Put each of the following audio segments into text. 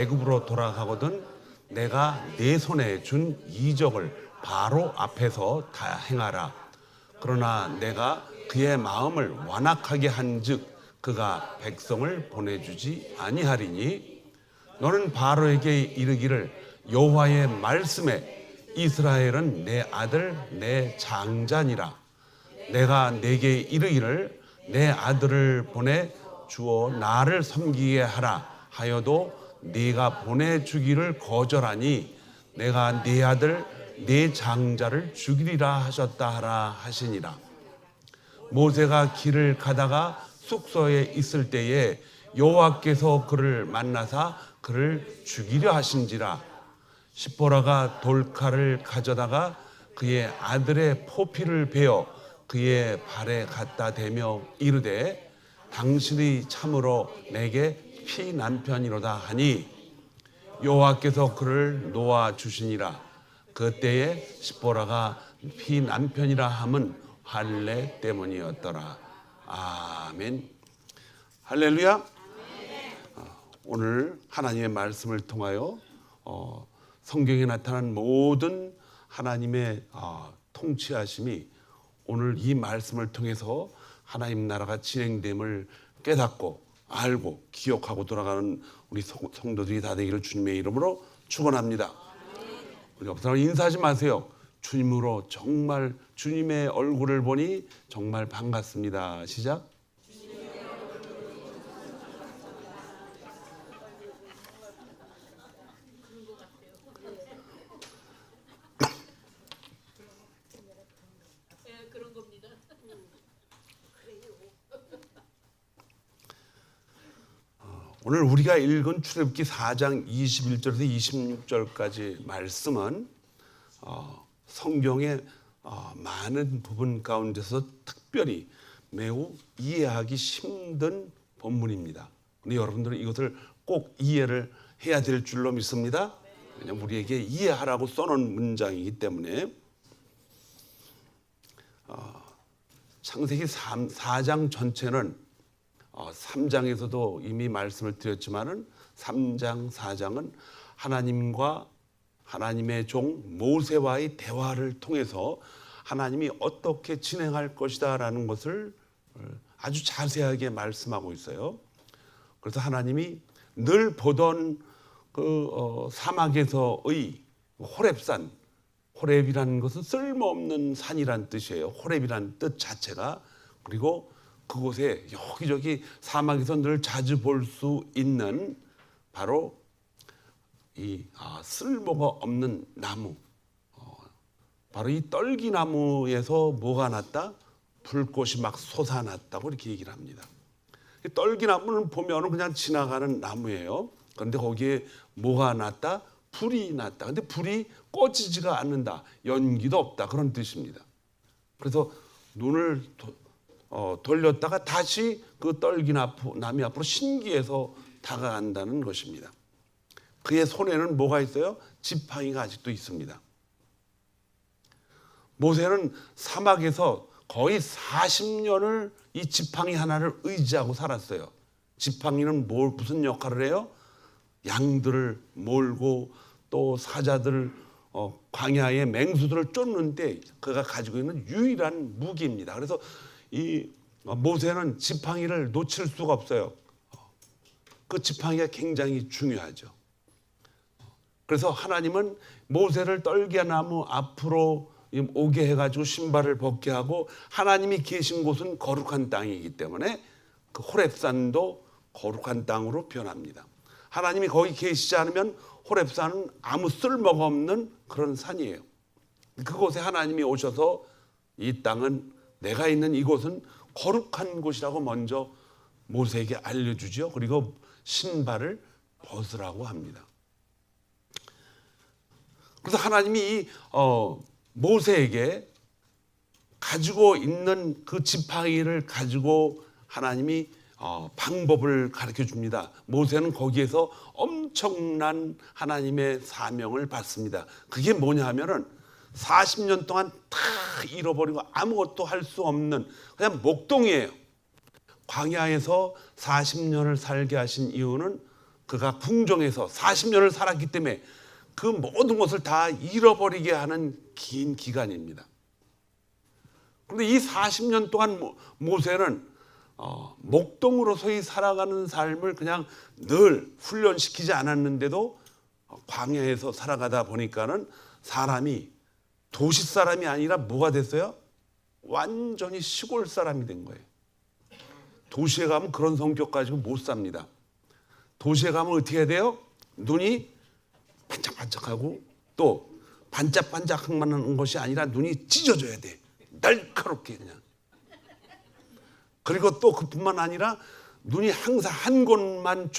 애굽으로 돌아가거든 내가 내 손에 준 이적을 바로 앞에서 다 행하라. 그러나 내가 그의 마음을 완악하게 한즉 그가 백성을 보내주지 아니하리니 너는 바로에게 이르기를 여호와의 말씀에 이스라엘은 내 아들 내 장자니라. 내가 내게 이르기를 내 아들을 보내 주어 나를 섬기게 하라 하여도 네가 보내주기를 거절하니 내가 네 아들 네 장자를 죽이리라 하셨다 하라 하시니라. 모세가 길을 가다가 숙소에 있을 때에 여호와께서 그를 만나사 그를 죽이려 하신지라. 시보라가 돌칼을 가져다가 그의 아들의 포피를 베어 그의 발에 갖다 대며 이르되 당신이 참으로 내게 피 남편이로다 하니 여호와께서 그를 놓아 주시니라. 그때에 시보라가 피 남편이라 함은 할례 때문이었더라. 아멘. 할렐루야. 오늘 하나님의 말씀을 통하여 성경에 나타난 모든 하나님의 통치하심이 오늘 이 말씀을 통해서 하나님 나라가 진행됨을 깨닫고 알고 기억하고 돌아가는 우리 성도들이 다 되기를 주님의 이름으로 축원합니다. 우리 옆 사람 인사하지 마세요. 주님으로 정말 주님의 얼굴을 보니 정말 반갑습니다. 시작. 오늘 우리가 읽은 출애굽기 4장 21절에서 26절까지 말씀은 성경의 많은 부분 가운데서 특별히 매우 이해하기 힘든 본문입니다. 근데 여러분들은 이것을 꼭 이해를 해야 될 줄로 믿습니다. 왜냐하면 우리에게 이해하라고 써놓은 문장이기 때문에. 창세기 4장 전체는 3장에서도 이미 말씀을 드렸지만은 3장, 4장은 하나님과 하나님의 종 모세와의 대화를 통해서 하나님이 어떻게 진행할 것이다라는 것을 아주 자세하게 말씀하고 있어요. 그래서 하나님이 늘 보던 그 사막에서의 호렙산, 호렙이라는 것은 쓸모없는 산이란 뜻이에요. 호렙이라는 뜻 자체가. 그리고 그곳에 여기저기 사막에서 늘 자주 볼 수 있는 바로 이 쓸모가 없는 나무, 바로 이 떨기나무에서 뭐가 났다? 불꽃이 막 솟아났다고 이렇게 얘기를 합니다. 떨기나무는 보면은 그냥 지나가는 나무예요. 그런데 거기에 뭐가 났다? 불이 났다. 근데 불이 꺼지지가 않는다. 연기도 없다. 그런 뜻입니다. 그래서 눈을 돌렸다가 다시 그 떨기나무 앞으로 신기해서 다가간다는 것입니다. 그의 손에는 뭐가 있어요? 지팡이가 아직도 있습니다. 모세는 사막에서 거의 40년을 이 지팡이 하나를 의지하고 살았어요. 지팡이는 무슨 역할을 해요? 양들을 몰고 또 사자들 광야의 맹수들을 쫓는데 그가 가지고 있는 유일한 무기입니다. 그래서 이 모세는 지팡이를 놓칠 수가 없어요. 그 지팡이가 굉장히 중요하죠. 그래서 하나님은 모세를 떨기나무 앞으로 오게 해가지고 신발을 벗게 하고 하나님이 계신 곳은 거룩한 땅이기 때문에 그 호렙산도 거룩한 땅으로 변합니다. 하나님이 거기 계시지 않으면 호렙산은 아무 쓸모가 없는 그런 산이에요. 그곳에 하나님이 오셔서 이 땅은 내가 있는 이곳은 거룩한 곳이라고 먼저 모세에게 알려주죠. 그리고 신발을 벗으라고 합니다. 그래서 하나님이 이 모세에게 가지고 있는 그 지팡이를 가지고 하나님이 방법을 가르쳐 줍니다. 모세는 거기에서 엄청난 하나님의 사명을 받습니다. 그게 뭐냐 하면은 40년 동안 다 잃어버리고 아무것도 할 수 없는 그냥 목동이에요. 광야에서 40년을 살게 하신 이유는 그가 궁정에서 40년을 살았기 때문에 그 모든 것을 다 잃어버리게 하는 긴 기간입니다. 그런데 이 40년 동안 모세는 목동으로서의 살아가는 삶을 그냥 늘 훈련시키지 않았는데도 광야에서 살아가다 보니까는 사람이 도시 사람이 아니라 뭐가 됐어요? 완전히 시골 사람이 된 거예요. 도시에 가면 그런 성격 가지고 못 삽니다. 도시에 가면 어떻게 해야 돼요? 눈이 반짝반짝하고 또 반짝반짝만 하는 것이 아니라 눈이 찢어져야 돼. 날카롭게 그냥. 그리고 또 그뿐만 아니라 눈이 항상 한 곳만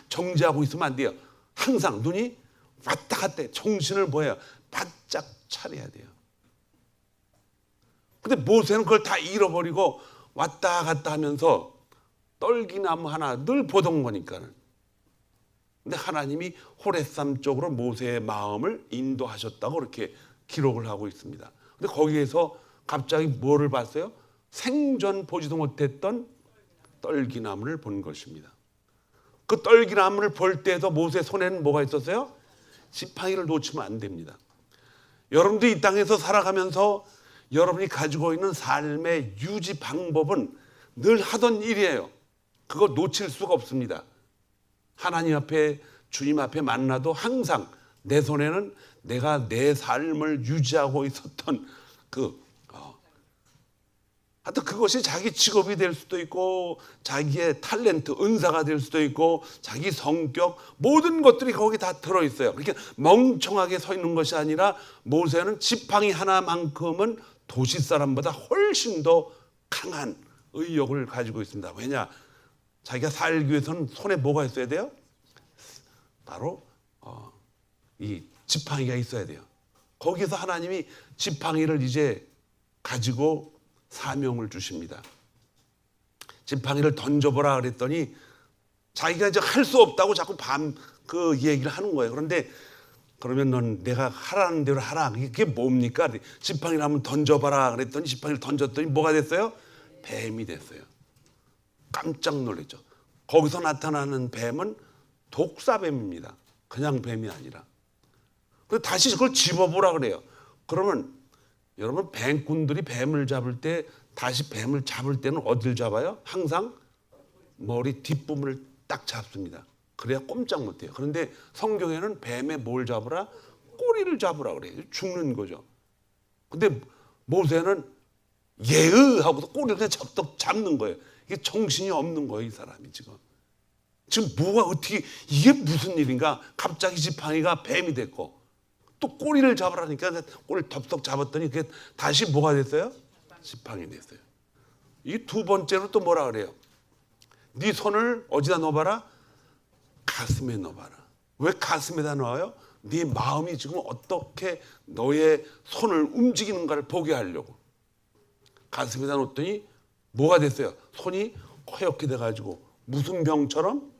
정지하고 있으면 안 돼요. 항상 눈이 왔다 갔다 해. 정신을 뭐예요? 바짝 차려야 돼요. 근데 모세는 그걸 다 잃어버리고 왔다 갔다 하면서 떨기나무 하나 늘 보던 거니까는. 근데 하나님이 호렙산 쪽으로 모세의 마음을 인도하셨다고 이렇게 기록을 하고 있습니다. 근데 거기에서 갑자기 뭐를 봤어요? 생전 보지도 못했던 떨기나무를 본 것입니다. 그 떨기나무를 볼 때에도 모세 손에는 뭐가 있었어요? 지팡이를 놓치면 안 됩니다. 여러분도 이 땅에서 살아가면서 여러분이 가지고 있는 삶의 유지 방법은 늘 하던 일이에요. 그거 놓칠 수가 없습니다. 하나님 앞에 주님 앞에 만나도 항상 내 손에는 내가 내 삶을 유지하고 있었던 하여튼 그것이 자기 직업이 될 수도 있고 자기의 탤런트, 은사가 될 수도 있고 자기 성격 모든 것들이 거기 다 들어있어요. 그렇게 멍청하게 서 있는 것이 아니라 모세는 지팡이 하나만큼은 도시 사람보다 훨씬 더 강한 의욕을 가지고 있습니다. 왜냐? 자기가 살기 위해서는 손에 뭐가 있어야 돼요? 바로 이 지팡이가 있어야 돼요. 거기서 하나님이 지팡이를 이제 가지고 사명을 주십니다. 지팡이를 던져보라 그랬더니 자기가 이제 할 수 없다고 자꾸 그 얘기를 하는 거예요. 그런데 그러면 넌 내가 하라는 대로 하라. 그게 뭡니까? 지팡이를 한번 던져봐라 그랬더니 지팡이를 던졌더니 뭐가 됐어요? 뱀이 됐어요. 깜짝 놀랐죠. 거기서 나타나는 뱀은 독사뱀입니다. 그냥 뱀이 아니라. 그래서 다시 그걸 집어보라 그래요. 그러면 여러분 뱀꾼들이 뱀을 잡을 때 다시 뱀을 잡을 때는 어디를 잡아요? 항상 머리 뒷부분을 딱 잡습니다. 그래야 꼼짝 못해요. 그런데 성경에는 뱀의 뭘 잡으라? 꼬리를 잡으라 그래요. 죽는 거죠. 근데 모세는 예의 하고서 꼬리를 그냥 잡는 거예요. 이게 정신이 없는 거예요. 이 사람이 지금 뭐가 어떻게 이게 무슨 일인가? 갑자기 지팡이가 뱀이 됐고 또 꼬리를 잡으라니까 꼬리를 덥석 잡았더니 그게 다시 뭐가 됐어요? 지팡이 됐어요. 이 두 번째로 또 뭐라 그래요? 네 손을 어디다 넣어봐라? 가슴에 넣어봐라. 왜 가슴에다 넣어요? 네 마음이 지금 어떻게 너의 손을 움직이는가를 보게 하려고. 가슴에다 놓더니 뭐가 됐어요? 손이 허옇게 돼가지고 무슨 병처럼?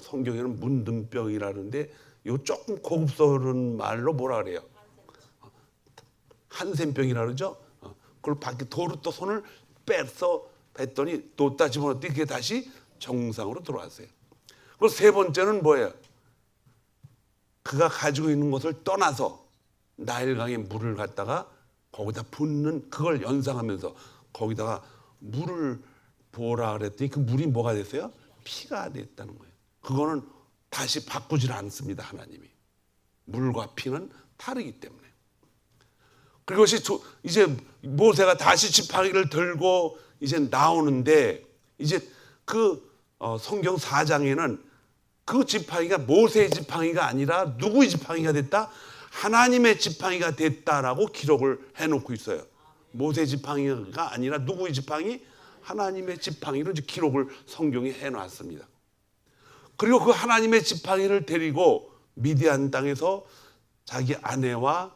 성경에는 문둥병이라는데 요 조금 고급스러운 말로 뭐라 그래요? 한센병이라 그러죠? 그걸 밖에 도로 또 손을 빼서 했더니 또 집어넣더니 그게 다시 정상으로 들어왔어요. 그리고 세 번째는 뭐예요? 그가 가지고 있는 것을 떠나서 나일강에 물을 갖다가 거기다 붓는 그걸 연상하면서 거기다가 물을 부어라 그랬더니 그 물이 뭐가 됐어요? 피가 됐다는 거예요. 그거는 다시 바꾸질 않습니다. 하나님이. 물과 피는 다르기 때문에. 그것이 이제 모세가 다시 지팡이를 들고 이제 나오는데 이제 성경 4장에는 그 지팡이가 모세의 지팡이가 아니라 누구의 지팡이가 됐다? 하나님의 지팡이가 됐다라고 기록을 해놓고 있어요. 모세의 지팡이가 아니라 누구의 지팡이? 하나님의 지팡이로 이제 기록을 성경에 해놨습니다. 그리고 그 하나님의 지팡이를 데리고 미디안 땅에서 자기 아내와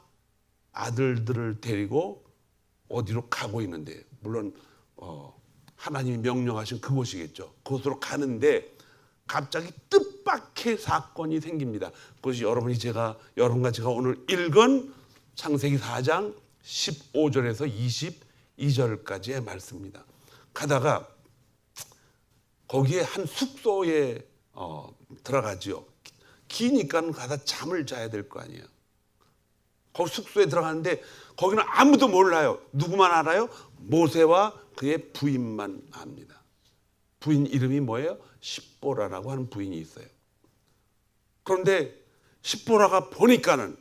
아들들을 데리고 어디로 가고 있는데 물론 하나님이 명령하신 그곳이겠죠. 그곳으로 가는데 갑자기 뜻밖의 사건이 생깁니다. 그것이 여러분과 제가 오늘 읽은 창세기 4장 15절에서 22절까지의 말씀입니다. 가다가 거기에 한 숙소에 들어가지요. 기니까 가서 잠을 자야 될 거 아니에요. 거기 숙소에 들어가는데 거기는 아무도 몰라요. 누구만 알아요? 모세와 그의 부인만 압니다. 부인 이름이 뭐예요? 십보라라고 하는 부인이 있어요. 그런데 십보라가 보니까는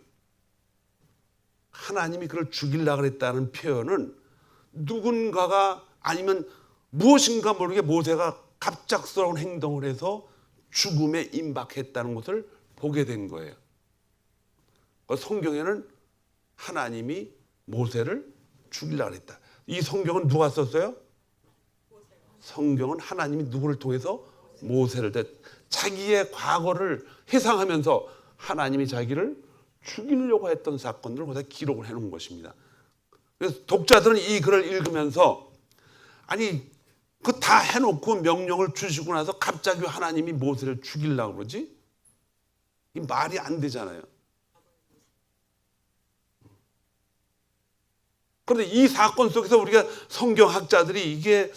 하나님이 그를 죽이려고 했다는 표현은 누군가가 아니면 무엇인가 모르게 모세가 갑작스러운 행동을 해서 죽음에 임박했다는 것을 보게 된 거예요. 성경에는 하나님이 모세를 죽이려고 했다. 이 성경은 누가 썼어요? 성경은 하나님이 누구를 통해서? 모세를. 자기의 과거를 회상하면서 하나님이 자기를 죽이려고 했던 사건들을 거기다 기록을 해놓은 것입니다. 그래서 독자들은 이 글을 읽으면서 아니 그 다 해놓고 명령을 주시고 나서 갑자기 하나님이 모세를 죽이려고 그러지? 이 말이 안 되잖아요. 그런데 이 사건 속에서 우리가 성경학자들이 이게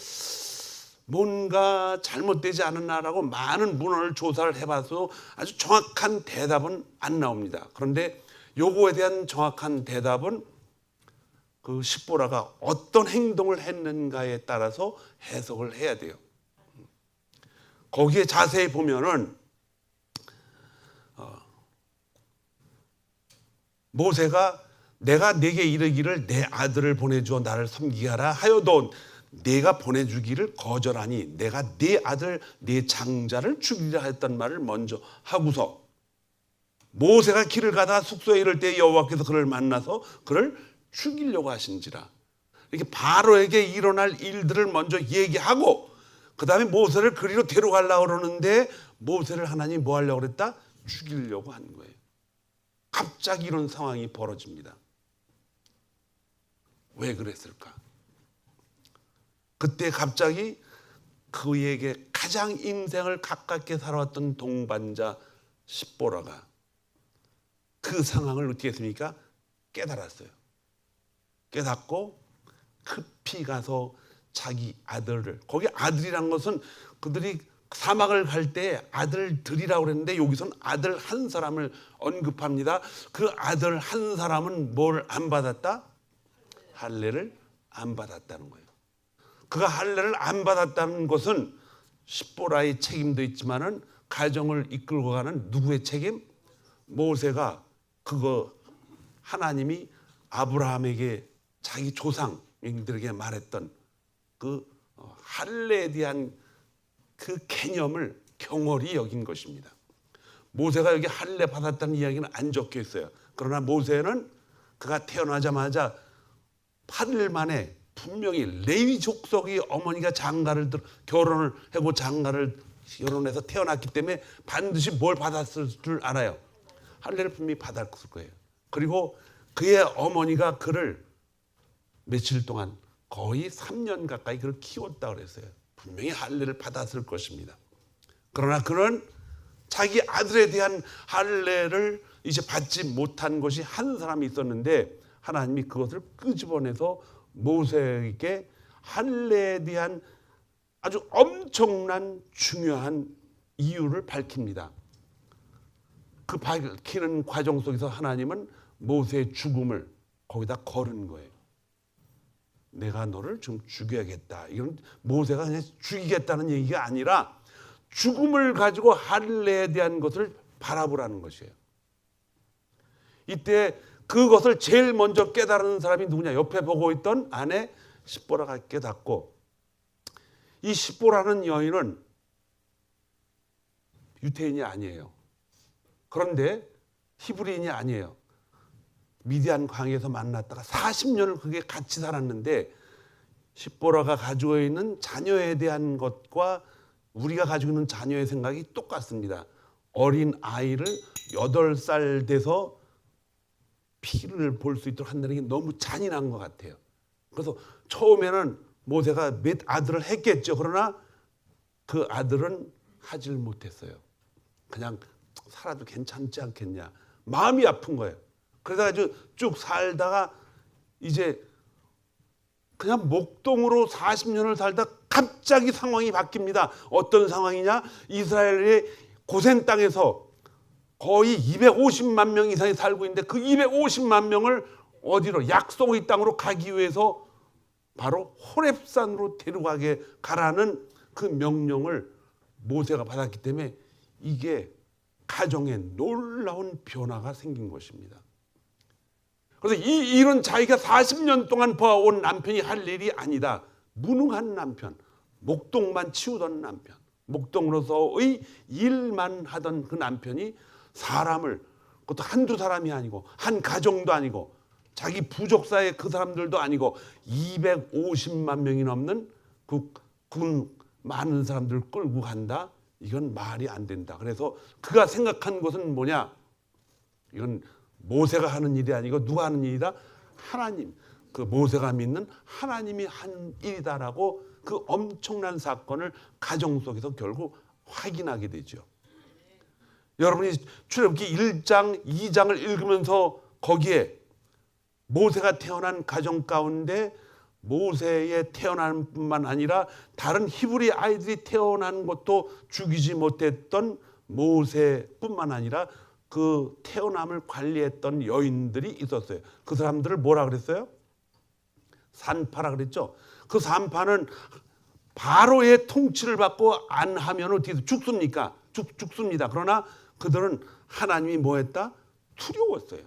뭔가 잘못되지 않았나라고 많은 문헌을 조사를 해봐서 아주 정확한 대답은 안 나옵니다. 그런데 요거에 대한 정확한 대답은 그 십보라가 어떤 행동을 했는가에 따라서 해석을 해야 돼요. 거기에 자세히 보면은 모세가 내가 네게 이르기를 내 아들을 보내주어 나를 섬기게 하라 하여도 내가 보내주기를 거절하니 내가 네 아들 네 장자를 죽이려 했던 말을 먼저 하고서 모세가 길을 가다 숙소에 이를 때 여호와께서 그를 만나서 그를 죽이려고 하신지라. 이렇게 바로에게 일어날 일들을 먼저 얘기하고 그 다음에 모세를 그리로 데려가려고 그러는데 모세를 하나님이 뭐 하려고 그랬다? 죽이려고 한 거예요. 갑자기 이런 상황이 벌어집니다. 왜 그랬을까? 그때 갑자기 그에게 가장 인생을 가깝게 살아왔던 동반자 십보라가 그 상황을 어떻게 했습니까? 깨달았어요. 깨닫고 급히 가서 자기 아들을, 거기 아들이란 것은 그들이 사막을 갈 때 아들들이라고 그랬는데 여기서는 아들 한 사람을 언급합니다. 그 아들 한 사람은 뭘 안 받았다? 할례를 안 받았다는 거예요. 그가 할례를 안 받았다는 것은 십보라의 책임도 있지만은 가정을 이끌고 가는 누구의 책임? 모세가 그거 하나님이 아브라함에게 자기 조상들에게 말했던 그 할례에 대한 그 개념을 경홀히 여긴 것입니다. 모세가 여기 할례 받았다는 이야기는 안 적혀 있어요. 그러나 모세는 그가 태어나자마자 8일 만에 분명히 레위 족속의 어머니가 장가를 결혼을 하고 장가를 결혼해서 태어났기 때문에 반드시 뭘 받았을 줄 알아요. 할례를 분명히 받았을 거예요. 그리고 그의 어머니가 그를 며칠 동안 거의 3년 가까이 그를 키웠다고 그랬어요. 분명히 할례를 받았을 것입니다. 그러나 그는 자기 아들에 대한 할례를 이제 받지 못한 것이 한 사람이 있었는데 하나님이 그것을 끄집어내서 모세에게 할례에 대한 아주 엄청난 중요한 이유를 밝힙니다. 그 밝히는 과정 속에서 하나님은 모세의 죽음을 거기다 걸은 거예요. 내가 너를 좀 죽여야겠다. 이건 모세가 그냥 죽이겠다는 얘기가 아니라 죽음을 가지고 할례에 대한 것을 바라보라는 것이에요. 이때 그것을 제일 먼저 깨달은 사람이 누구냐? 옆에 보고 있던 아내 십보라가 깨닫고, 이 십보라는 여인은 유태인이 아니에요. 그런데 히브리인이 아니에요. 미디안 광야에서 만났다가 40년을 그게 같이 살았는데 십보라가 가지고 있는 자녀에 대한 것과 우리가 가지고 있는 자녀의 생각이 똑같습니다. 어린 아이를 8살 돼서 피를 볼 수 있도록 한다는 게 너무 잔인한 것 같아요. 그래서 처음에는 모세가 몇 아들을 했겠죠. 그러나 그 아들은 하질 못했어요. 그냥 살아도 괜찮지 않겠냐. 마음이 아픈 거예요. 그러다가 쭉 살다가 이제 그냥 목동으로 40년을 살다 갑자기 상황이 바뀝니다. 어떤 상황이냐? 이스라엘의 고센 땅에서 거의 250만 명 이상이 살고 있는데 그 250만 명을 어디로 약속의 땅으로 가기 위해서 바로 호렙산으로 데려가게 가라는 그 명령을 모세가 받았기 때문에 이게 가정에 놀라운 변화가 생긴 것입니다. 그래서 이런 자기가 40년 동안 봐온 남편이 할 일이 아니다. 무능한 남편, 목동만 치우던 남편, 목동으로서의 일만 하던 그 남편이 사람을, 그것도 한두 사람이 아니고 한 가정도 아니고 자기 부족사의 그 사람들도 아니고 250만 명이 넘는 그 많은 사람들을 끌고 간다. 이건 말이 안 된다. 그래서 그가 생각한 것은 뭐냐? 이건 모세가 하는 일이 아니고 누가 하는 일이다? 하나님, 그 모세가 믿는 하나님이 한 일이다라고 그 엄청난 사건을 가정 속에서 결국 확인하게 되죠. 여러분이 출애굽기 1장, 2장을 읽으면서 거기에 모세가 태어난 가정 가운데 모세의 태어남뿐만 아니라 다른 히브리 아이들이 태어난 것도 죽이지 못했던 모세뿐만 아니라 그 태어남을 관리했던 여인들이 있었어요. 그 사람들을 뭐라 그랬어요? 산파라 그랬죠. 그 산파는 바로의 통치를 받고 안 하면 어떻게 죽습니까? 죽습니다. 그러나 그들은 하나님이 뭐 했다? 두려웠어요.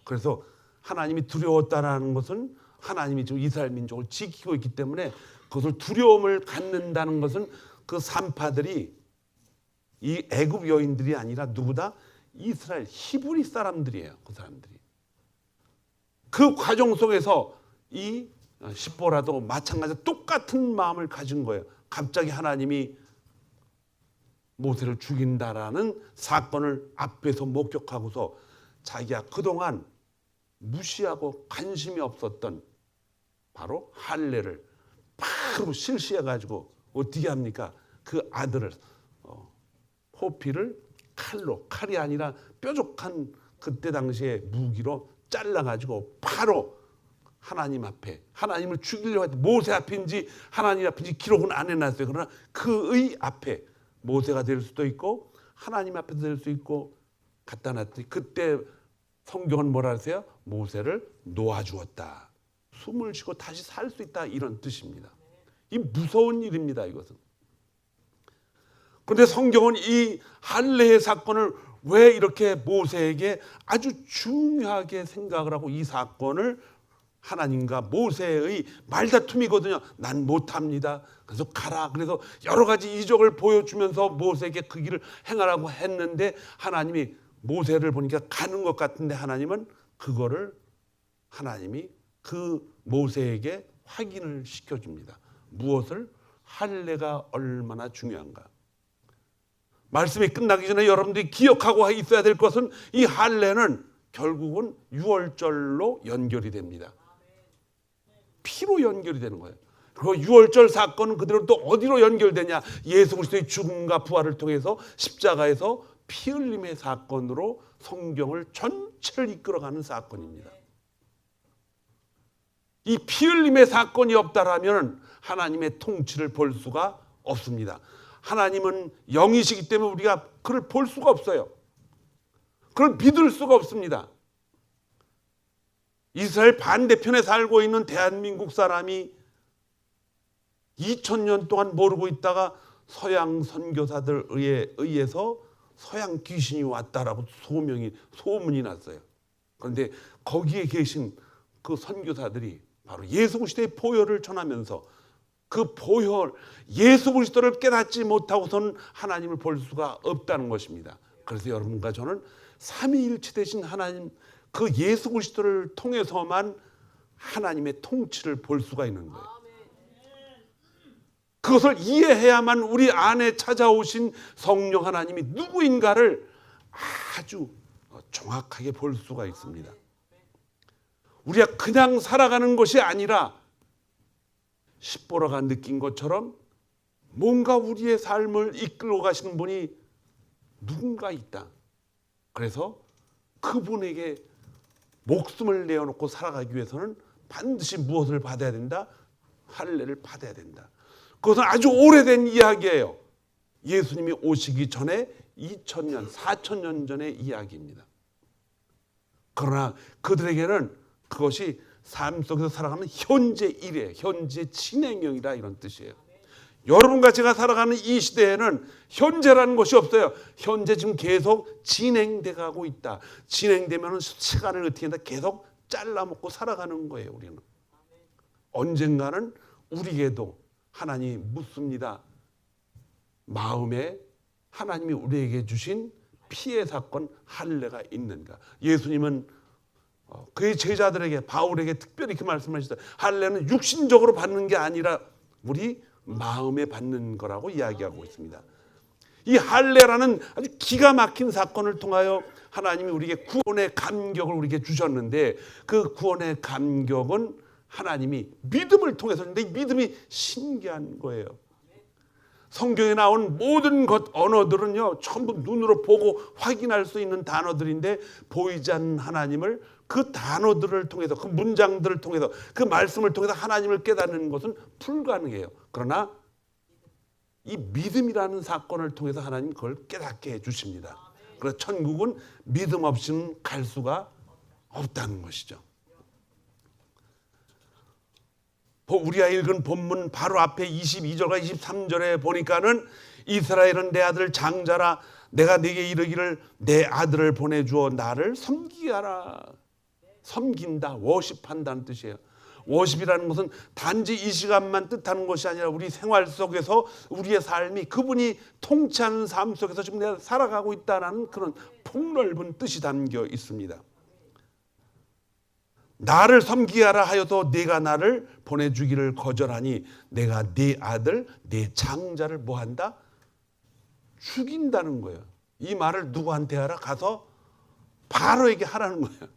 그래서 하나님이 두려웠다는 것은 하나님이 지금 이스라엘 민족을 지키고 있기 때문에 그것을 두려움을 갖는다는 것은 그 산파들이 이 애굽 여인들이 아니라 누구다? 이스라엘 히브리 사람들이에요. 그 사람들이. 그 과정 속에서 이 십보라도 마찬가지로 똑같은 마음을 가진 거예요. 갑자기 하나님이 모세를 죽인다라는 사건을 앞에서 목격하고서 자기가 그동안 무시하고 관심이 없었던 바로 할례를 바로 실시해가지고 어떻게 합니까? 그 아들을 호피를 칼이 아니라 뾰족한 그때 당시에 무기로 잘라가지고 바로 하나님 앞에 하나님을 죽이려고 했던 모세 앞인지 하나님 앞인지 기록은 안 해놨어요. 그러나 그의 앞에 모세가 될 수도 있고 하나님 앞에서 될 수 있고 갖다 놨더니 그때 성경은 뭐라 하세요? 모세를 놓아주었다. 숨을 쉬고 다시 살 수 있다 이런 뜻입니다. 이 무서운 일입니다. 이것은. 그런데 성경은 이 할례의 사건을 왜 이렇게 모세에게 아주 중요하게 생각을 하고 이 사건을 하나님과 모세의 말다툼이거든요. 난 못합니다. 그래서 가라. 그래서 여러 가지 이적을 보여주면서 모세에게 그 길을 행하라고 했는데 하나님이 모세를 보니까 가는 것 같은데 하나님은 그거를 하나님이 그 모세에게 확인을 시켜줍니다. 무엇을? 할례가 얼마나 중요한가. 말씀이 끝나기 전에 여러분들이 기억하고 있어야 될 것은 이 할례는 결국은 유월절로 연결이 됩니다. 피로 연결이 되는 거예요. 그리고 유월절 사건은 그대로 또 어디로 연결되냐? 예수 그리스도의 죽음과 부활을 통해서 십자가에서 피 흘림의 사건으로 성경을 전체를 이끌어가는 사건입니다. 이 피 흘림의 사건이 없다라면 하나님의 통치를 볼 수가 없습니다. 하나님은 영이시기 때문에 우리가 그를 볼 수가 없어요. 그걸 믿을 수가 없습니다. 이스라엘 반대편에 살고 있는 대한민국 사람이 2000년 동안 모르고 있다가 서양 선교사들에 의해서 서양 귀신이 왔다라고 소문이 났어요. 그런데 거기에 계신 그 선교사들이 바로 예수 그리스도의 보혈을 전하면서 그 보혈, 예수 그리스도를 깨닫지 못하고서는 하나님을 볼 수가 없다는 것입니다. 그래서 여러분과 저는 삼위일체 되신 하나님, 그 예수 그리스도를 통해서만 하나님의 통치를 볼 수가 있는 거예요. 그것을 이해해야만 우리 안에 찾아오신 성령 하나님이 누구인가를 아주 정확하게 볼 수가 있습니다. 우리가 그냥 살아가는 것이 아니라 십보라가 느낀 것처럼 뭔가 우리의 삶을 이끌어 가시는 분이 누군가 있다. 그래서 그분에게 목숨을 내어놓고 살아가기 위해서는 반드시 무엇을 받아야 된다? 할례를 받아야 된다. 그것은 아주 오래된 이야기예요. 예수님이 오시기 전에 2000년, 4000년 전의 이야기입니다. 그러나 그들에게는 그것이 삶 속에서 살아가는 현재 일에, 현재 진행형이라 이런 뜻이에요. 여러분과 제가 살아가는 이 시대에는 현재라는 것이 없어요. 현재 지금 계속 진행돼 가고 있다. 진행되면 시간을 어떻게 한다? 계속 잘라먹고 살아가는 거예요. 우리는 언젠가는 우리에게도 하나님이 묻습니다. 마음에 하나님이 우리에게 주신 피해 사건 할례가 있는가? 예수님은 그의 제자들에게, 바울에게 특별히 이렇게 말씀하시다. 할례는 육신적으로 받는 게 아니라 우리 마음에 받는 거라고 이야기하고 있습니다. 이 할례라는 아주 기가 막힌 사건을 통하여 하나님이 우리에게 구원의 감격을 우리에게 주셨는데, 그 구원의 감격은 하나님이 믿음을 통해서인데, 이 믿음이 신기한 거예요. 성경에 나온 모든 언어들은요, 전부 눈으로 보고 확인할 수 있는 단어들인데, 보이지 않는 하나님을 그 단어들을 통해서, 그 문장들을 통해서, 그 말씀을 통해서 하나님을 깨닫는 것은 불가능해요. 그러나 이 믿음이라는 사건을 통해서 하나님 그걸 깨닫게 해주십니다. 그래서 천국은 믿음 없이는 갈 수가 없다는 것이죠. 우리가 읽은 본문 바로 앞에 22절과 23절에 보니까는 이스라엘은 내 아들 장자라, 내가 네게 이르기를 내 아들을 보내주어 나를 섬기게 하라. 섬긴다, 워십한다는 뜻이에요. 워십이라는 것은 단지 이 시간만 뜻하는 것이 아니라 우리 생활 속에서 우리의 삶이 그분이 통치하는 삶 속에서 지금 내가 살아가고 있다는 그런 폭넓은 뜻이 담겨 있습니다. 나를 섬기게 하라 하여도 네가 나를 보내주기를 거절하니 내가 네 아들 네 장자를 뭐한다? 죽인다는 거예요. 이 말을 누구한테 하라? 가서 바로에게 하라는 거예요.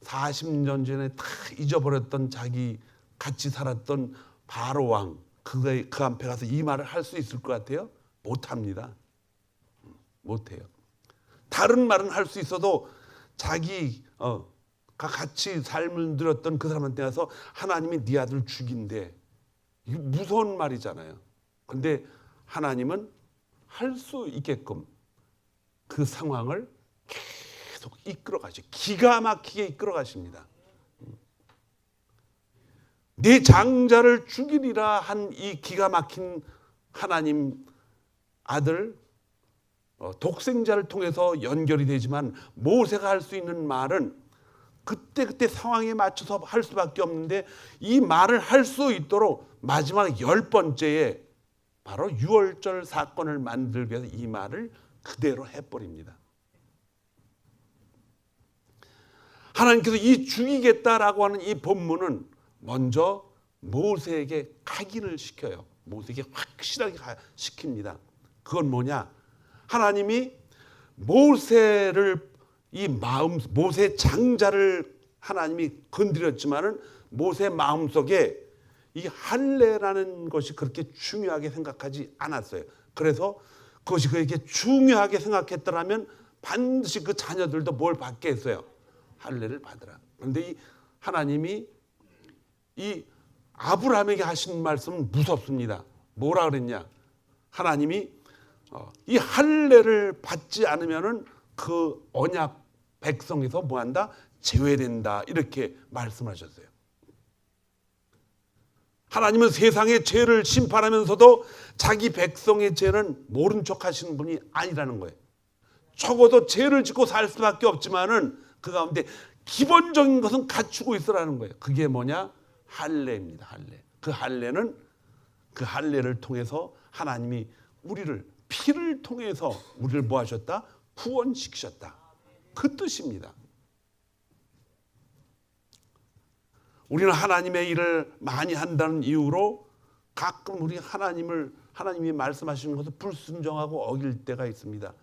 40년 전에 다 잊어버렸던 자기 같이 살았던 바로 왕, 그 앞에 가서 이 말을 할 수 있을 것 같아요? 못합니다. 못해요. 다른 말은 할 수 있어도 자기가 같이 삶을 누렸던 그 사람한테 가서 하나님이 네 아들 죽인대. 이게 무서운 말이잖아요. 그런데 하나님은 할 수 있게끔 그 상황을 계속 이끌어 가시고 기가 막히게 이끌어 가십니다. 네 장자를 죽이리라 한 이 기가 막힌 하나님 아들 독생자를 통해서 연결이 되지만, 모세가 할 수 있는 말은 그때 상황에 맞춰서 할 수밖에 없는데, 이 말을 할 수 있도록 마지막 10번째에 바로 유월절 사건을 만들기 위해서 이 말을 그대로 해버립니다. 하나님께서 이 죽이겠다라고 하는 이 본문은 먼저 모세에게 각인을 시켜요. 모세에게 확실하게 시킵니다. 그건 뭐냐? 하나님이 모세를 모세 장자를 하나님이 건드렸지만은 모세 마음속에 이 할례라는 것이 그렇게 중요하게 생각하지 않았어요. 그래서 그것이 그에게 중요하게 생각했더라면 반드시 그 자녀들도 뭘 받게 했어요? 할례를 받으라. 그런데 이 하나님이 이 아브라함에게 하신 말씀은 무섭습니다. 뭐라 그랬냐? 하나님이 이 할례를 받지 않으면은 그 언약 백성에서 뭐한다? 제외된다. 이렇게 말씀하셨어요. 하나님은 세상의 죄를 심판하면서도 자기 백성의 죄는 모른 척 하시는 분이 아니라는 거예요. 적어도 죄를 짓고 살 수밖에 없지만은 그 가운데 기본적인 것은 갖추고 있으라는 거예요. 그게 뭐냐? 할례입니다. 할례. 그 할례는 그 할례를 통해서 하나님이 우리를 피를 통해서 우리를 뭐 하셨다? 구원시키셨다. 그 뜻입니다. 우리는 하나님의 일을 많이 한다는 이유로 가끔 우리 하나님이 말씀하시는 것을 불순종하고 어길 때가 있습니다.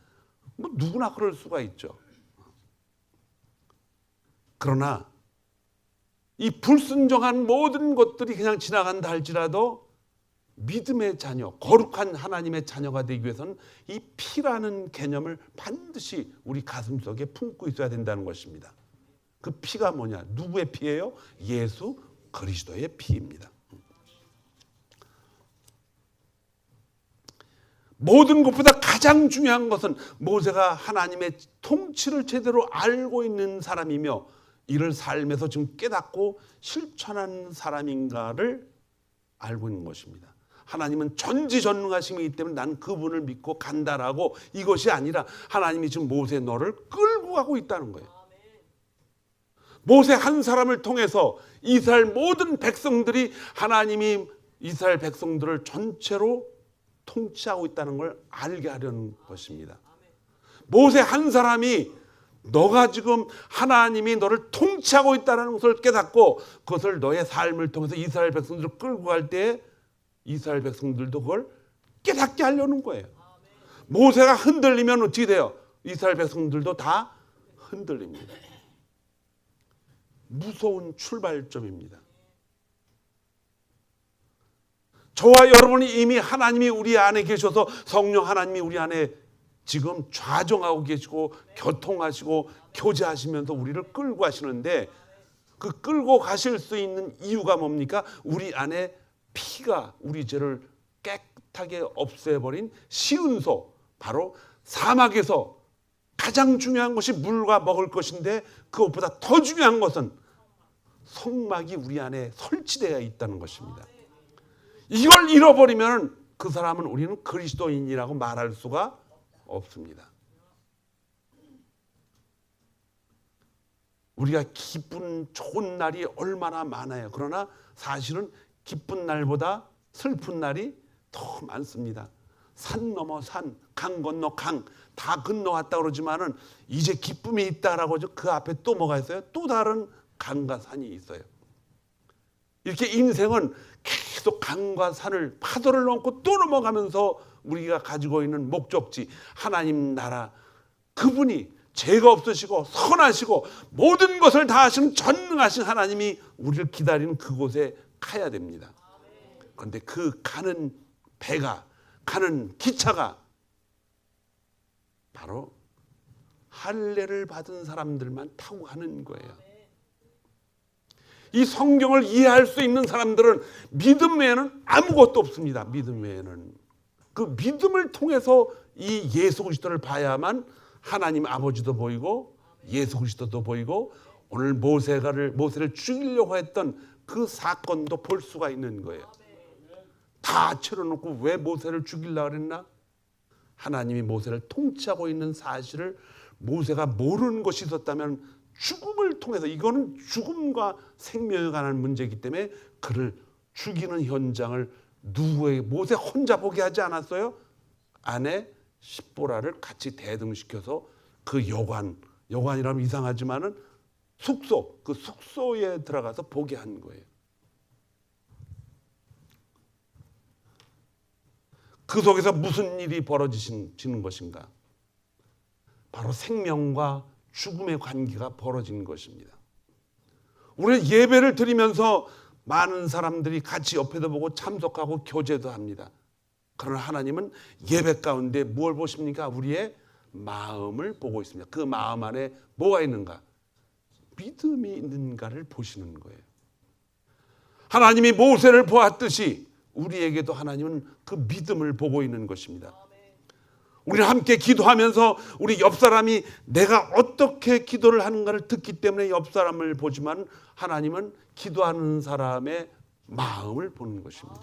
뭐 누구나 그럴 수가 있죠. 그러나 이 불순종한 모든 것들이 그냥 지나간다 할지라도 믿음의 자녀, 거룩한 하나님의 자녀가 되기 위해서는 이 피라는 개념을 반드시 우리 가슴속에 품고 있어야 된다는 것입니다. 그 피가 뭐냐? 누구의 피예요? 예수 그리스도의 피입니다. 모든 것보다 가장 중요한 것은 모세가 하나님의 통치를 제대로 알고 있는 사람이며 이를 삶에서 지금 깨닫고 실천하는 사람인가를 알고 있는 것입니다. 하나님은 전지전능하심이기 때문에 난 그분을 믿고 간다라고 이것이 아니라 하나님이 지금 모세 너를 끌고 가고 있다는 거예요. 모세 한 사람을 통해서 이스라엘 모든 백성들이 하나님이 이스라엘 백성들을 전체로 통치하고 있다는 걸 알게 하려는 것입니다. 모세 한 사람이 너가 지금 하나님이 너를 통치하고 있다는 것을 깨닫고 그것을 너의 삶을 통해서 이스라엘 백성들을 끌고 갈 때 이스라엘 백성들도 그걸 깨닫게 하려는 거예요. 모세가 흔들리면 어떻게 돼요? 이스라엘 백성들도 다 흔들립니다. 무서운 출발점입니다. 저와 여러분이 이미 하나님이 우리 안에 계셔서 성령 하나님이 우리 안에 지금 좌정하고 계시고 교통하시고 교제하시면서 우리를 끌고 가시는데 그 끌고 가실 수 있는 이유가 뭡니까? 우리 안에 피가 우리 죄를 깨끗하게 없애버린 시은소, 바로 사막에서 가장 중요한 것이 물과 먹을 것인데 그것보다 더 중요한 것은 성막이 우리 안에 설치되어 있다는 것입니다. 이걸 잃어버리면 그 사람은 우리는 그리스도인이라고 말할 수가 없습니다. 우리가 기쁜 좋은 날이 얼마나 많아요. 그러나 사실은 기쁜 날보다 슬픈 날이 더 많습니다. 산 넘어 산, 강 건너 강 다 건너왔다 그러지만은 이제 기쁨이 있다라고 그 앞에 또 뭐가 있어요? 또 다른 강과 산이 있어요. 이렇게 인생은 계속 강과 산을 파도를 넘고 또 넘어가면서 우리가 가지고 있는 목적지 하나님 나라, 그분이 죄가 없으시고 선하시고 모든 것을 다 하시는 전능하신 하나님이 우리를 기다리는 그곳에 가야 됩니다. 그런데 그 가는 배가, 가는 기차가 바로 할례를 받은 사람들만 타고 가는 거예요. 이 성경을 이해할 수 있는 사람들은 믿음 외에는 아무것도 없습니다. 믿음 외에는. 그 믿음을 통해서 이 예수 그리스도를 봐야만 하나님 아버지도 보이고 예수 그리스도도 보이고 오늘 모세를 죽이려고 했던 그 사건도 볼 수가 있는 거예요. 다 채워놓고 왜 모세를 죽이려고 그랬나? 하나님이 모세를 통치하고 있는 사실을 모세가 모르는 것이 있었다면 죽음을 통해서, 이거는 죽음과 생명에 관한 문제이기 때문에 그를 죽이는 현장을 누구에게, 모세 혼자 보게 하지 않았어요? 아내 십보라를 같이 대등시켜서 그 여관이라면 이상하지만은 숙소, 그 숙소에 들어가서 보게 한 거예요. 그 속에서 무슨 일이 벌어지는 것인가? 바로 생명과 죽음의 관계가 벌어진 것입니다. 우리는 예배를 드리면서 많은 사람들이 같이 옆에도 보고 참석하고 교제도 합니다. 그러나 하나님은 예배 가운데 무엇을 보십니까? 우리의 마음을 보고 있습니다. 그 마음 안에 뭐가 있는가? 믿음이 있는가를 보시는 거예요. 하나님이 모세를 보았듯이 우리에게도 하나님은 그 믿음을 보고 있는 것입니다. 우리는 함께 기도하면서 우리 옆 사람이 내가 어떻게 기도를 하는가를 듣기 때문에 옆 사람을 보지만 하나님은 기도하는 사람의 마음을 보는 것입니다.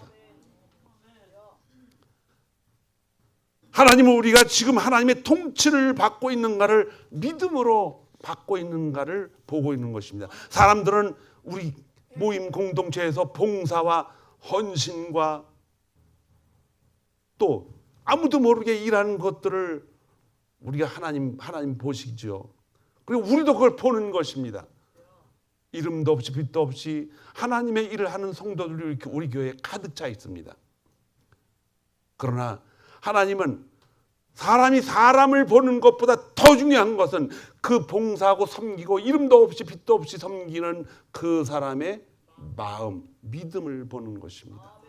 하나님은 우리가 지금 하나님의 통치를 받고 있는가를 믿음으로 받고 있는가를 보고 있는 것입니다. 사람들은 우리 모임 공동체에서 봉사와 헌신과 또 아무도 모르게 일하는 것들을 우리가 하나님 보시죠. 그리고 우리도 그걸 보는 것입니다. 이름도 없이 빛도 없이 하나님의 일을 하는 성도들이 우리 교회에 가득 차 있습니다. 그러나 하나님은 사람이 사람을 보는 것보다 더 중요한 것은 그 봉사하고 섬기고 이름도 없이 빛도 없이 섬기는 그 사람의 마음, 믿음을 보는 것입니다.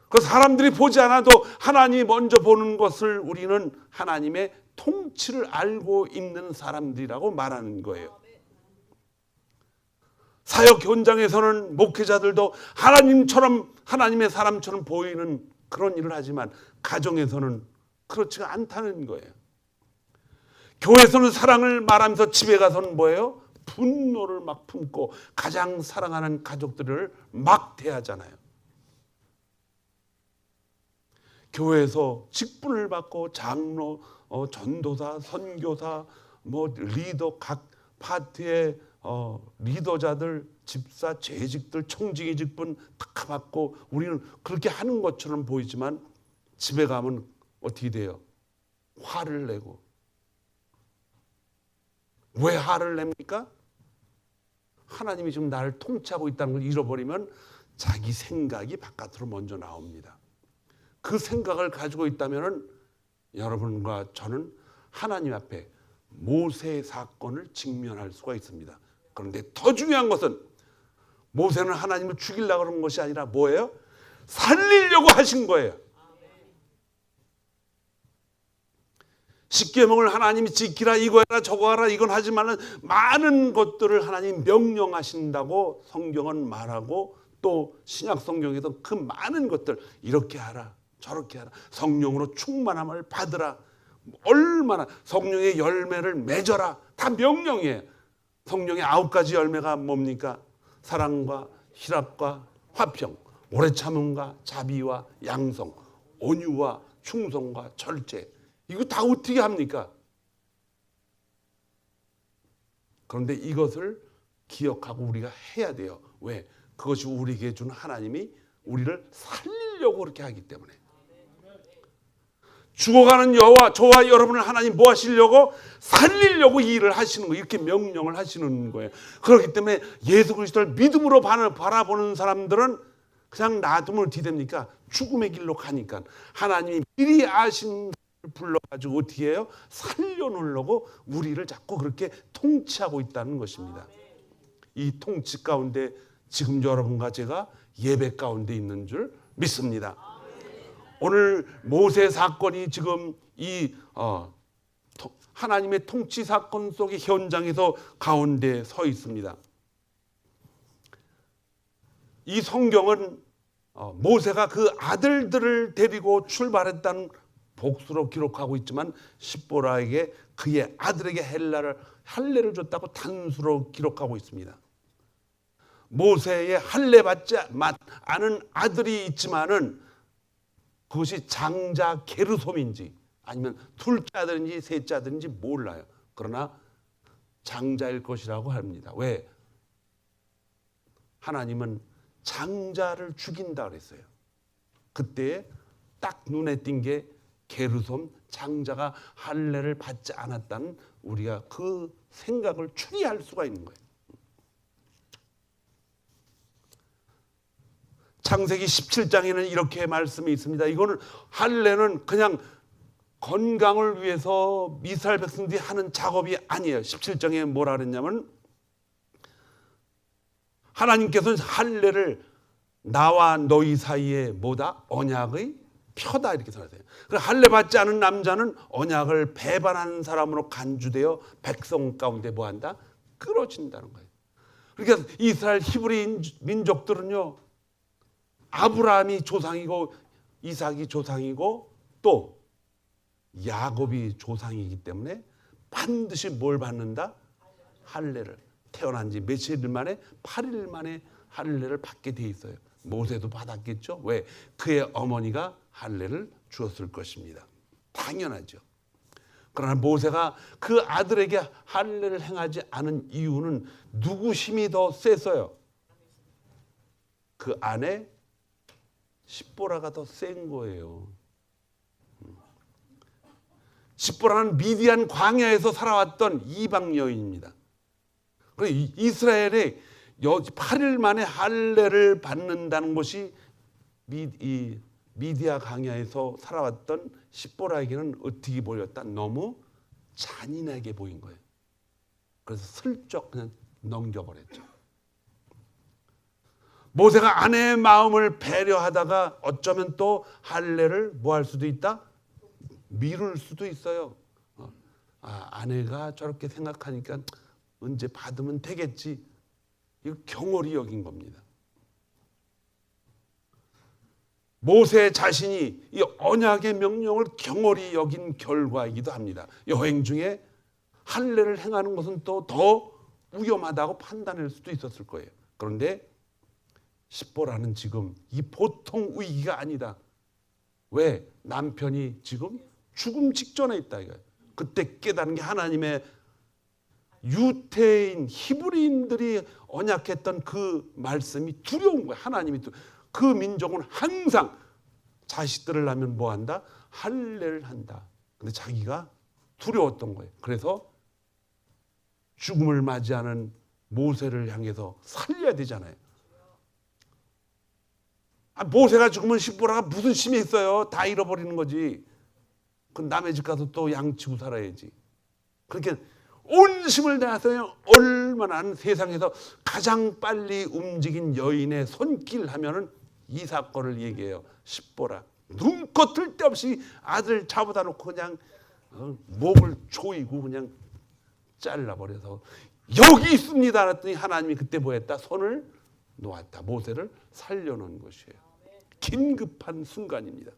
그 사람들이 보지 않아도 하나님이 먼저 보는 것을 우리는 하나님의 통치를 알고 있는 사람들이라고 말하는 거예요. 사역 현장에서는 목회자들도 하나님처럼, 하나님의 사람처럼 보이는 그런 일을 하지만 가정에서는 그렇지가 않다는 거예요. 교회에서는 사랑을 말하면서 집에 가서는 뭐예요? 분노를 막 품고 가장 사랑하는 가족들을 막 대하잖아요. 교회에서 직분을 받고 장로, 전도사, 선교사, 뭐 리더, 각 파트의 리더자들, 집사, 재직들, 총직의 직분 다 받고 우리는 그렇게 하는 것처럼 보이지만 집에 가면 어떻게 돼요? 화를 내고. 왜 화를 냅니까? 하나님이 지금 나를 통치하고 있다는 걸 잃어버리면 자기 생각이 바깥으로 먼저 나옵니다. 그 생각을 가지고 있다면 여러분과 저는 하나님 앞에 모세 사건을 직면할 수가 있습니다. 그런데 더 중요한 것은 모세는 하나님을 죽이려고 그런 것이 아니라 뭐예요? 살리려고 하신 거예요. 십계명을 하나님이 지키라, 이거 해라, 저거 하라, 이건 하지 말라, 많은 것들을 하나님 명령하신다고 성경은 말하고, 또 신약 성경에서 그 많은 것들 이렇게 하라, 저렇게 하라, 성령으로 충만함을 받으라, 얼마나 성령의 열매를 맺어라, 다 명령이에요. 성령의 9가지 열매가 뭡니까? 사랑과 희락과 화평, 오래 참음과 자비와 양성, 온유와 충성과 절제. 이거 다 어떻게 합니까? 그런데 이것을 기억하고 우리가 해야 돼요. 왜? 그것이 우리에게 준 하나님이 우리를 살리려고 그렇게 하기 때문에. 죽어가는 저와 여러분을 하나님 뭐 하시려고? 살리려고 이 일을 하시는 거예요. 이렇게 명령을 하시는 거예요. 그렇기 때문에 예수 그리스도를 믿음으로 바라보는 사람들은 그냥 놔두면 어떻게 됩니까? 죽음의 길로 가니까 하나님이 미리 아신 불러가지고 어떻게 해요? 살려놓으려고 우리를 자꾸 그렇게 통치하고 있다는 것입니다. 이 통치 가운데 지금 여러분과 제가 예배 가운데 있는 줄 믿습니다. 오늘 모세 사건이 지금 이 하나님의 통치 사건 속의 현장에서 가운데 서 있습니다. 이 성경은 모세가 그 아들들을 데리고 출발했다는 복수로 기록하고 있지만 십보라에게 그의 아들에게 할례를 줬다고 단수로 기록하고 있습니다. 모세의 할례 받지 않은 아들이 있지만은 그것이 장자 게르솜인지 아니면 둘째 아들인지 셋째 아들인지 몰라요. 그러나 장자일 것이라고 합니다. 왜? 하나님은 장자를 죽인다 그랬어요. 그때 딱 눈에 띈 게 게르솜 장자가 할례를 받지 않았다는 우리가 그 생각을 추리할 수가 있는 거예요. 창세기 17장에는 이렇게 말씀이 있습니다. 이거는 할례는 그냥 건강을 위해서 이스라엘 백성들이 하는 작업이 아니에요. 17장에 뭐라 그랬냐면 하나님께서는 할례를 나와 너희 사이에 뭐다? 언약의 표다 이렇게 설하세요. 할례 받지 않은 남자는 언약을 배반하는 사람으로 간주되어 백성 가운데 뭐한다? 끌어진다는 거예요. 그러니까 이스라엘 히브리 민족들은요, 아브라함이 조상이고 이삭이 조상이고 또 야곱이 조상이기 때문에 반드시 뭘 받는다? 할례를. 태어난 지 며칠 만에 8일 만에 할례를 받게 돼 있어요. 모세도 받았겠죠. 왜? 그의 어머니가 할례를 주었을 것입니다. 당연하죠. 그러나 모세가 그 아들에게 할례를 행하지 않은 이유는 누구 힘이 더 세서요? 그 아내 십보라가 더 센 거예요. 십보라는 미디안 광야에서 살아왔던 이방 여인입니다. 이스라엘에 8일 만에 할례를 받는다는 것이 미디아 광야에서 살아왔던 십보라에게는 어떻게 보였다? 너무 잔인하게 보인 거예요. 그래서 슬쩍 그냥 넘겨버렸죠. 모세가 아내의 마음을 배려하다가 어쩌면 또 할례를 뭐 할 수도 있다? 미룰 수도 있어요. 아내가 저렇게 생각하니까 언제 받으면 되겠지. 이거 경홀히 여긴 겁니다. 모세 자신이 이 언약의 명령을 경홀히 여긴 결과이기도 합니다. 여행 중에 할례를 행하는 것은 또 더 위험하다고 판단할 수도 있었을 거예요. 그런데 십보라는 지금 이 보통 위기가 아니다. 왜? 남편이 지금 죽음 직전에 있다 이거예요. 그때 깨달은 게 하나님의 유태인 히브리인들이 언약했던 그 말씀이 두려운 거예요. 하나님이 그 민족은 항상 자식들을 낳으면 뭐 한다? 할례를 한다. 근데 자기가 두려웠던 거예요. 그래서 죽음을 맞이하는 모세를 향해서 살려야 되잖아요. 모세가 죽으면 십보라가 무슨 힘이 있어요? 다 잃어버리는 거지. 그 남의 집 가서 또 양치고 살아야지. 그렇게 온 힘을 다해서 얼마나 세상에서 가장 빨리 움직인 여인의 손길 하면은 이 사건을 얘기해요. 십보라. 눈껏 뜰 데 없이 아들 잡아다 놓고 그냥 목을 조이고 그냥 잘라버려서 여기 있습니다 했더니 하나님이 그때 뭐 했다? 손을 놓았다. 모세를 살려놓은 것이에요. 긴급한 순간입니다.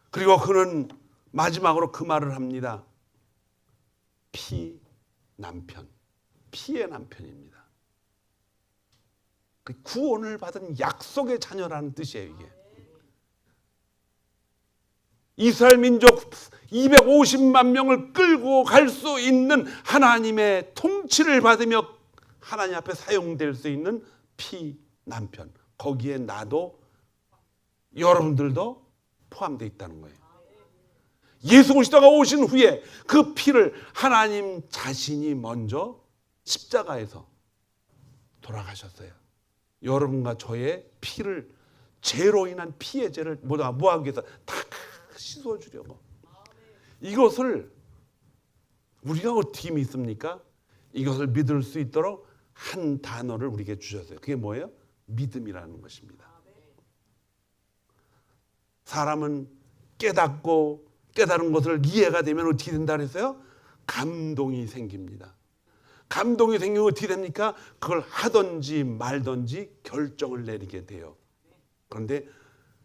그리고 그는 마지막으로 그 말을 합니다. 남편. 피의 남편입니다. 그 구원을 받은 약속의 자녀라는 뜻이에요, 이게. 이스라엘 민족 250만 명을 끌고 갈 수 있는 하나님의 통치를 받으며 하나님 앞에 사용될 수 있는 남편. 거기에 나도 여러분들도 포함되어 있다는 거예요. 예수 그리스도가 오신 후에 그 피를 하나님 자신이 먼저 십자가에서 돌아가셨어요. 여러분과 저의 피를, 죄로 인한 피의 죄를 뭐하기 위해서 다 씻어주려고. 이것을 우리가 어떻게 믿습니까? 이것을 믿을 수 있도록 한 단어를 우리에게 주셨어요. 그게 뭐예요? 믿음이라는 것입니다. 사람은 깨달은 것을 이해가 되면 어떻게 된다 그랬어요? 감동이 생깁니다. 감동이 생기면 어떻게 됩니까? 그걸 하든지 말든지 결정을 내리게 돼요. 그런데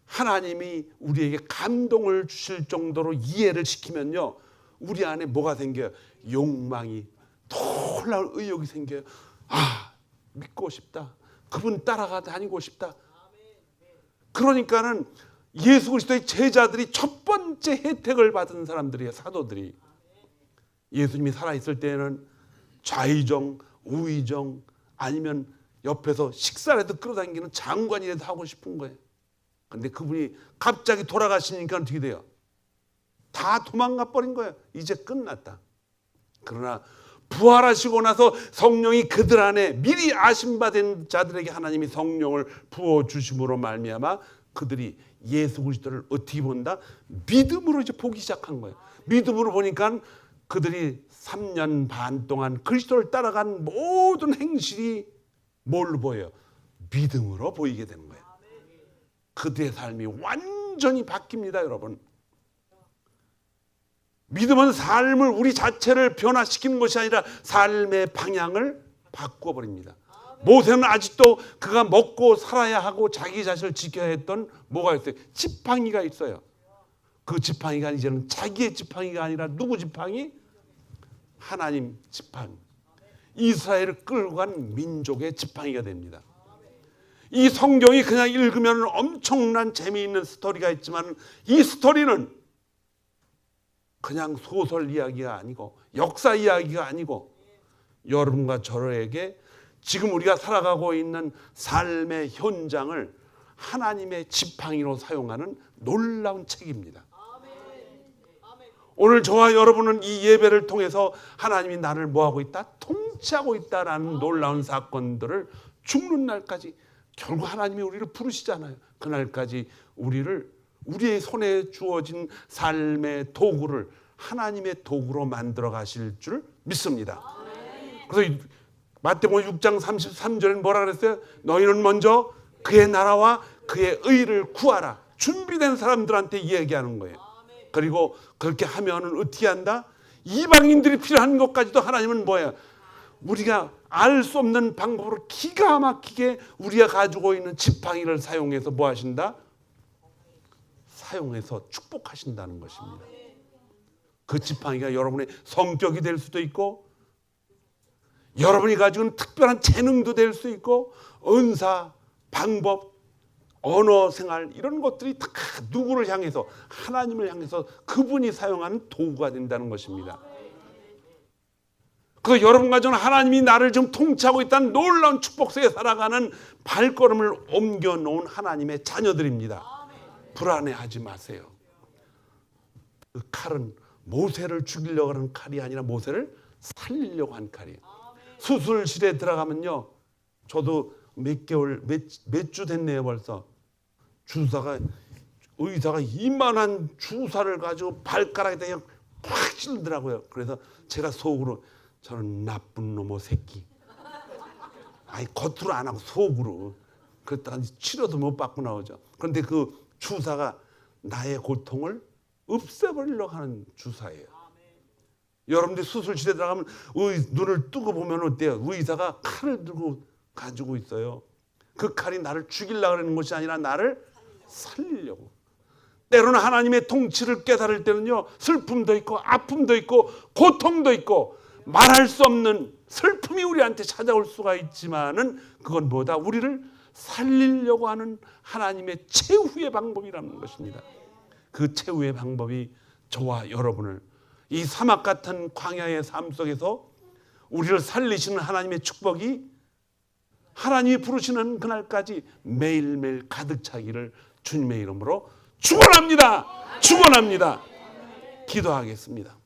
하나님이 우리에게 감동을 주실 정도로 이해를 시키면요, 우리 안에 뭐가 생겨요? 욕망이, 놀라운 의욕이 생겨요. 믿고 싶다. 그분 따라가 다니고 싶다. 그러니까는 예수 그리스도의 제자들이 첫 번째 혜택을 받은 사람들이에요. 사도들이. 예수님이 살아있을 때는 좌의정, 우의정, 아니면 옆에서 식사라도 끌어당기는 장관이라도 하고 싶은 거예요. 그런데 그분이 갑자기 돌아가시니까 어떻게 돼요? 다 도망가 버린 거예요. 이제 끝났다. 그러나 부활하시고 나서 성령이 그들 안에 미리 아심받은 자들에게 하나님이 성령을 부어주심으로 말미암아 그들이 예수 그리스도를 어떻게 본다? 믿음으로 이제 보기 시작한 거예요. 믿음으로 보니까 그들이 3년 반 동안 그리스도를 따라간 모든 행실이 뭘로 보여요? 믿음으로 보이게 되는 거예요. 그들의 삶이 완전히 바뀝니다, 여러분. 믿음은 삶을, 우리 자체를 변화시키는 것이 아니라 삶의 방향을 바꿔버립니다. 모세는 아직도 그가 먹고 살아야 하고 자기 자신을 지켜야 했던 뭐가 있어요? 지팡이가 있어요. 그 지팡이가 이제는 자기의 지팡이가 아니라 누구 지팡이? 하나님 지팡이. 이스라엘을 끌고 간 민족의 지팡이가 됩니다. 이 성경이 그냥 읽으면 엄청난 재미있는 스토리가 있지만 이 스토리는 그냥 소설 이야기가 아니고 역사 이야기가 아니고 여러분과 저에게 지금 우리가 살아가고 있는 삶의 현장을 하나님의 지팡이로 사용하는 놀라운 책입니다. 오늘 저와 여러분은 이 예배를 통해서 하나님이 나를 뭐하고 있다? 통치하고 있다라는 놀라운 사건들을 죽는 날까지 결국 하나님이 우리를 부르시잖아요. 그날까지 우리의 손에 주어진 삶의 도구를 하나님의 도구로 만들어 가실 줄 믿습니다. 그래서 마태복음 6장 33절에 뭐라 그랬어요? 너희는 먼저 그의 나라와 그의 의를 구하라. 준비된 사람들한테 이야기하는 거예요. 그리고 그렇게 하면은 어떻게 한다? 이방인들이 필요한 것까지도 하나님은 뭐예요? 우리가 알 수 없는 방법으로 기가 막히게 우리가 가지고 있는 지팡이를 사용해서 뭐 하신다? 사용해서 축복하신다는 것입니다. 그 지팡이가 여러분의 성격이 될 수도 있고, 여러분이 가지고 있는 특별한 재능도 될 수 있고, 은사, 방법, 언어 생활, 이런 것들이 다 누구를 향해서, 하나님을 향해서 그분이 사용하는 도구가 된다는 것입니다. 그래서 여러분 가정은 하나님이 나를 지금 통치하고 있다는 놀라운 축복 속에 살아가는 발걸음을 옮겨놓은 하나님의 자녀들입니다. 불안해하지 마세요. 그 칼은 모세를 죽이려고 하는 칼이 아니라 모세를 살리려고 한 칼이에요. 수술실에 들어가면요, 저도 몇 주 됐네요 벌써. 의사가 이만한 주사를 가지고 발가락에다 그냥 팍 찌르더라고요. 그래서 제가 속으로, 저는 나쁜 놈의 새끼. 아니 겉으로 안 하고 속으로. 그랬다가 치료도 못 받고 나오죠. 그런데 그 주사가 나의 고통을 없애버리려고 하는 주사예요. 여러분들 수술실에 들어가면 눈을 뜨고 보면 어때요? 의사가 칼을 들고 가지고 있어요. 그 칼이 나를 죽이려고 하는 것이 아니라 나를 살리려고. 때로는 하나님의 통치를 깨달을 때는요, 슬픔도 있고 아픔도 있고 고통도 있고 말할 수 없는 슬픔이 우리한테 찾아올 수가 있지만은 그건 뭐다? 우리를 살리려고 하는 하나님의 최후의 방법이라는 것입니다. 그 최후의 방법이 저와 여러분을 이 사막 같은 광야의 삶 속에서 우리를 살리시는 하나님의 축복이 하나님이 부르시는 그날까지 매일매일 가득 차기를 주님의 이름으로 축원합니다. 축원합니다. 기도하겠습니다.